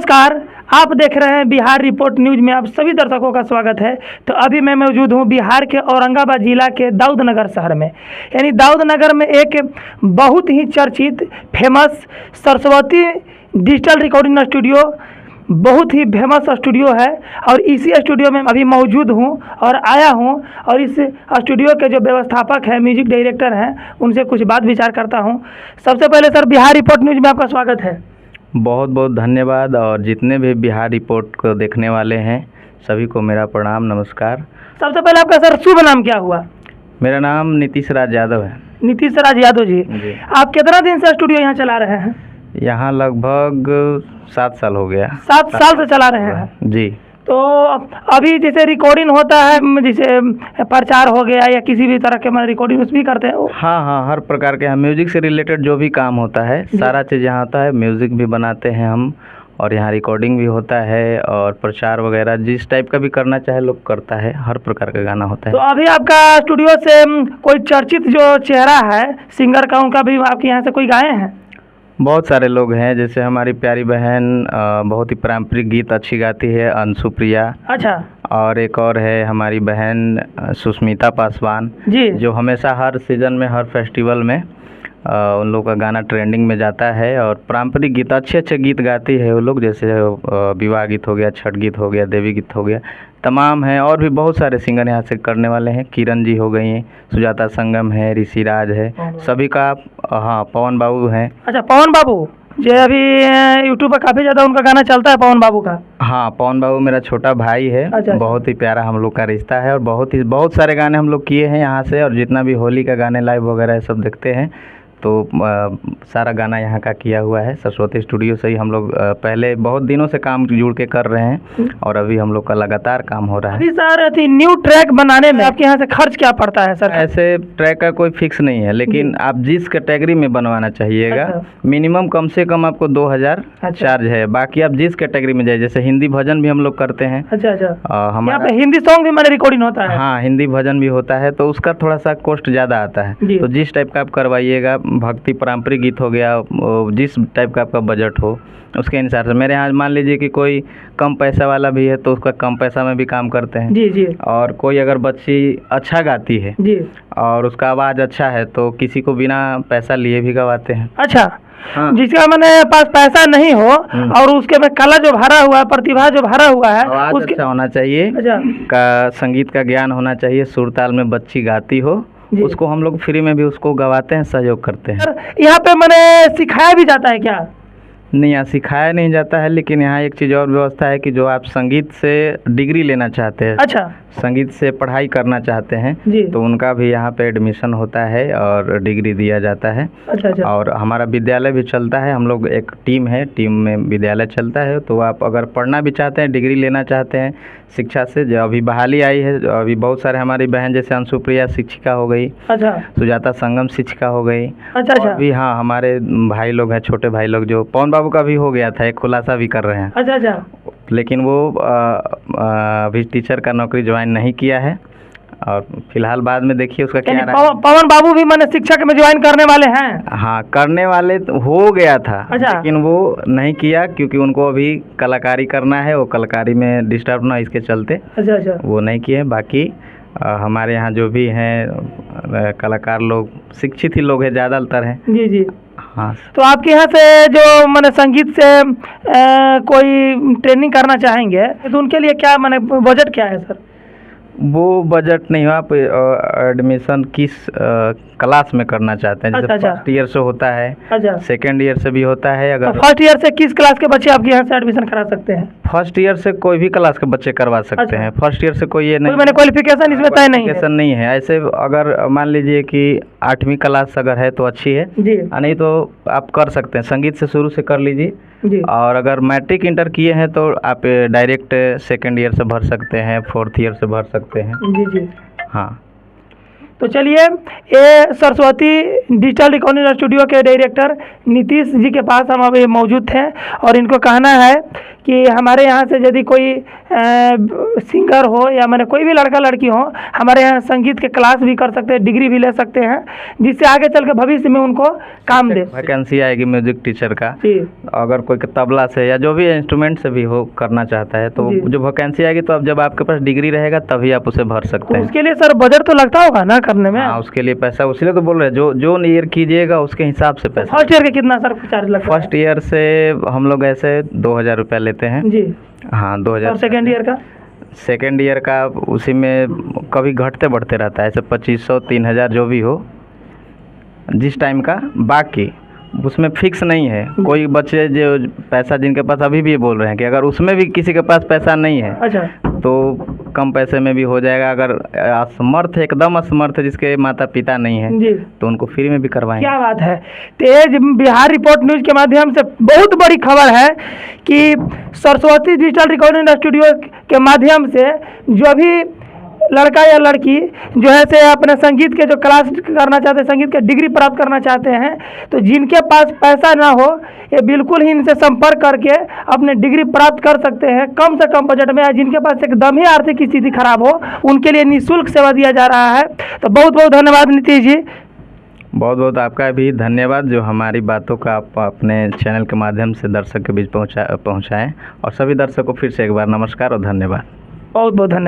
नमस्कार, आप देख रहे हैं बिहार रिपोर्ट न्यूज़ में आप सभी दर्शकों का स्वागत है। तो अभी मैं मौजूद हूं बिहार के औरंगाबाद जिला के दाऊदनगर शहर में। यानी दाऊदनगर में एक बहुत ही चर्चित famous Saraswati digital recording studio बहुत ही फेमस स्टूडियो है और इसी स्टूडियो में अभी मौजूद हूं और आया हूं और इस स्टूडियो के जो व्यवस्थापक हैं, म्यूजिक डायरेक्टर हैं, उनसे कुछ बात विचार करता हूं। सबसे पहले सर, बिहार रिपोर्ट न्यूज़ में आपका स्वागत है। बहुत बहुत धन्यवाद। और जितने भी बिहार रिपोर्ट को देखने वाले हैं सभी को मेरा प्रणाम, नमस्कार। सबसे पहले आपका सर शुभ नाम क्या हुआ? मेरा नाम नीतीश राज यादव है। नीतीश राज यादव जी, आप कितना दिन से स्टूडियो यहाँ चला रहे हैं? यहाँ लगभग 7 साल हो गया। 7 साल से चला रहे हैं जी। तो अभी जैसे रिकॉर्डिंग होता है, जैसे प्रचार हो गया या किसी भी तरह के मतलब रिकॉर्डिंग उस भी करते हैं? हाँ, हर प्रकार के म्यूजिक से रिलेटेड जो भी काम होता है सारा चीज़ यहाँ होता है। म्यूजिक भी बनाते हैं हम और यहाँ रिकॉर्डिंग भी होता है और प्रचार वगैरह जिस टाइप का भी करना चाहे लोग करता है। हर प्रकार का गाना होता है। तो अभी आपका स्टूडियो से कोई चर्चित जो चेहरा है सिंगर का, उनका भी आपके यहाँ से कोई गाए हैं? बहुत सारे लोग हैं, जैसे हमारी प्यारी बहन बहुत ही पारंपरिक गीत अच्छी गाती है, अंशु प्रिया। अच्छा। और एक और है हमारी बहन सुष्मिता पासवान जी, जो जो हमेशा हर सीज़न में हर फेस्टिवल में उन लोग का गाना ट्रेंडिंग में जाता है और पारंपरिक गीत अच्छे अच्छे गीत गाती है वो लोग, जैसे विवाह गीत हो गया, छठ गीत हो गया, देवी गीत हो गया, तमाम हैं। और भी बहुत सारे सिंगर यहाँ से करने वाले हैं। किरण जी हो गई हैं, सुजाता संगम है, ऋषि राज है, सभी का। हाँ, पवन बाबू हैं। अच्छा, पवन बाबू जो अभी यूट्यूब पर काफ़ी ज़्यादा उनका गाना चलता है, पवन बाबू का। हाँ, पवन बाबू मेरा छोटा भाई है। अच्छा। बहुत बहुत ही प्यारा हम लोग का रिश्ता है और बहुत सारे गाने हम लोग किए हैं यहाँ से। और जितना भी होली का गाने लाइव वगैरह सब देखते हैं तो सारा गाना यहाँ का किया हुआ है। सरस्वती स्टूडियो से ही हम लोग पहले बहुत दिनों से काम जुड़ के कर रहे हैं और अभी हम लोग का लगातार काम हो रहा है। अभी सर न्यू ट्रैक बनाने में आपके यहाँ से खर्च क्या पड़ता है सर? ऐसे ट्रैक का कोई फिक्स नहीं है, लेकिन आप जिस कैटेगरी में बनवाना चाहिएगा मिनिमम कम से कम आपको 2000 चार्ज है। बाकी आप जिस कैटेगरी में जाए, जैसे हिंदी भजन भी हम लोग करते हैं। अच्छा। हमारा यहाँ पे हिंदी सॉन्ग भी मैंने रिकॉर्डिंग होता है? हाँ, हिंदी भजन भी होता है तो उसका थोड़ा सा कॉस्ट ज़्यादा आता है। तो जिस टाइप का आप करवाइएगा, भक्ति पारंपरिक गीत हो गया, जिस टाइप का आपका बजट हो उसके अनुसार से। मेरे यहाँ मान लीजिए कि कोई कम पैसा वाला भी है तो उसका कम पैसा में भी काम करते हैं। जी। और कोई अगर बच्ची अच्छा गाती है जी और उसका आवाज़ अच्छा है तो किसी को बिना पैसा लिए भी गवाते हैं। अच्छा। हाँ। जिसका मैंने पास पैसा नहीं हो और उसके में कला जो भरा हुआ है, प्रतिभा जो भरा हुआ है, आवाज़ उसके अच्छा होना चाहिए। अच्छा। का संगीत का ज्ञान होना चाहिए, सुर ताल में बच्ची गाती हो, उसको हम लोग फ्री में भी उसको गवाते हैं, सहयोग करते हैं। सर, यहाँ पे मैंने सिखाया भी जाता है क्या? नहीं, यहाँ सिखाया नहीं जाता है, लेकिन यहाँ एक चीज़ और व्यवस्था है कि जो आप संगीत से डिग्री लेना चाहते हैं, अच्छा, संगीत से पढ़ाई करना चाहते हैं जी, तो उनका भी यहाँ पे एडमिशन होता है और डिग्री दिया जाता है। अच्छा। और हमारा विद्यालय भी चलता है। हम लोग एक टीम है, टीम में विद्यालय चलता है। तो आप अगर पढ़ना भी चाहते हैं, डिग्री लेना चाहते हैं शिक्षा से, जो अभी बहाली आई है, अभी बहुत सारे हमारी बहन जैसे अंशु प्रिया शिक्षिका हो गई, अच्छा, सुजाता संगम शिक्षिका हो गई। अच्छा। अभी हाँ, हमारे भाई लोग हैं, छोटे भाई लोग, जो पवन बाबू का भी हो गया था, एक खुलासा भी कर रहे हैं। अच्छा। लेकिन वो अभी टीचर का नौकरी ज्वाइन नहीं किया है और फिलहाल बाद में देखिए उसका क्या रहा है। पवन बाबू भी मैंने शिक्षक में ज्वाइन करने वाले हैं? हाँ, करने वाले तो हो गया था। अच्छा। लेकिन वो नहीं किया क्योंकि उनको अभी कलाकारी करना है, वो कलाकारी में डिस्टर्ब ना इसके चलते अच्छा वो नहीं किए। बाकी हमारे यहाँ जो भी हैं कलाकार लोग शिक्षित ही लोग हैं, ज़्यादातर हैं। जी। हाँ। तो आपके यहाँ से जो मैंने संगीत से कोई ट्रेनिंग करना चाहेंगे तो उनके लिए क्या मैंने बजट क्या है सर? वो बजट नहीं हो, आप एडमिशन किस क्लास में करना चाहते हैं? जैसे अच्छा। फर्स्ट ईयर से होता है, अच्छा, सेकेंड ईयर से भी होता है। अगर तो फर्स्ट ईयर से किस क्लास के बच्चे आपके यहाँ से एडमिशन करा सकते हैं? फर्स्ट ईयर से कोई भी क्लास के बच्चे करवा सकते हैं। फर्स्ट ईयर से कोई ये नहीं, मैंने क्वालिफिकेशन इसमें तय नहीं है? क्वालिफिकेशन नहीं है। ऐसे अगर मान लीजिए कि 8वीं क्लास अगर है तो अच्छी है जी, नहीं तो आप कर सकते हैं, संगीत से शुरू से कर लीजिए। जी। और अगर मैट्रिक इंटर किए हैं तो आप डायरेक्ट सेकेंड ईयर से भर सकते हैं, फोर्थ ईयर से भर सकते हैं। जी। हाँ। तो चलिए, ये सरस्वती डिजिटल रिकॉर्डिंग स्टूडियो के डायरेक्टर नीतीश जी के पास हम अभी मौजूद थे और इनको कहना है कि हमारे यहाँ से यदि कोई सिंगर हो या मैंने कोई भी लड़का लड़की हो, हमारे यहाँ संगीत के क्लास भी कर सकते हैं, डिग्री भी ले सकते हैं, जिससे आगे चल के भविष्य में उनको काम दे। वैकेंसी आएगी म्यूजिक टीचर का, जी अगर कोई तबला से या जो भी इंस्ट्रूमेंट से भी हो करना चाहता है तो जी। जो वैकेंसी आएगी तो अब जब आपके पास डिग्री रहेगा तभी आप उसे भर सकते तो हैं। उसके लिए सर बजट तो लगता होगा ना करने में? हाँ, उसके लिए पैसा, उसलिए तो बोल रहे हैं जो ईयर कीजिएगा उसके हिसाब से पैसा। फर्स्ट ईयर के कितना सर चार्ज लगता है? फर्स्ट ईयर से हम लोग ऐसे 2000 रुपया लेते हैं। जी। हाँ, 2000। और सेकेंड ईयर का? सेकेंड ईयर का उसी में कभी घटते बढ़ते रहता है, ऐसे 2500 3000 जो भी हो जिस टाइम का। बाकी उसमें फिक्स नहीं है। कोई बच्चे जो पैसा जिनके पास अभी भी बोल रहे हैं कि अगर उसमें भी किसी के पास पैसा नहीं है अच्छा। तो कम पैसे में भी हो जाएगा। अगर असमर्थ है, एकदम असमर्थ है, जिसके माता पिता नहीं है जी। तो उनको फ्री में भी करवाएंगे। क्या बात है। तेज बिहार रिपोर्ट न्यूज के माध्यम से बहुत बड़ी खबर है कि सरस्वती डिजिटल रिकॉर्डिंग स्टूडियो के माध्यम से जो भी लड़का या लड़की जो है से अपने संगीत के जो क्लास करना चाहते हैं, संगीत के डिग्री प्राप्त करना चाहते हैं, तो जिनके पास पैसा ना हो ये बिल्कुल ही इनसे संपर्क करके अपने डिग्री प्राप्त कर सकते हैं कम से कम बजट में। जिनके पास एकदम ही आर्थिक स्थिति खराब हो उनके लिए निःशुल्क सेवा दिया जा रहा है। तो बहुत बहुत धन्यवाद नीतीश जी। बहुत बहुत आपका भी धन्यवाद जो हमारी बातों का आप अपने चैनल के माध्यम से दर्शक के बीच पहुंचाएं। और सभी दर्शकों को फिर से एक बार नमस्कार और धन्यवाद। बहुत बहुत धन्यवाद।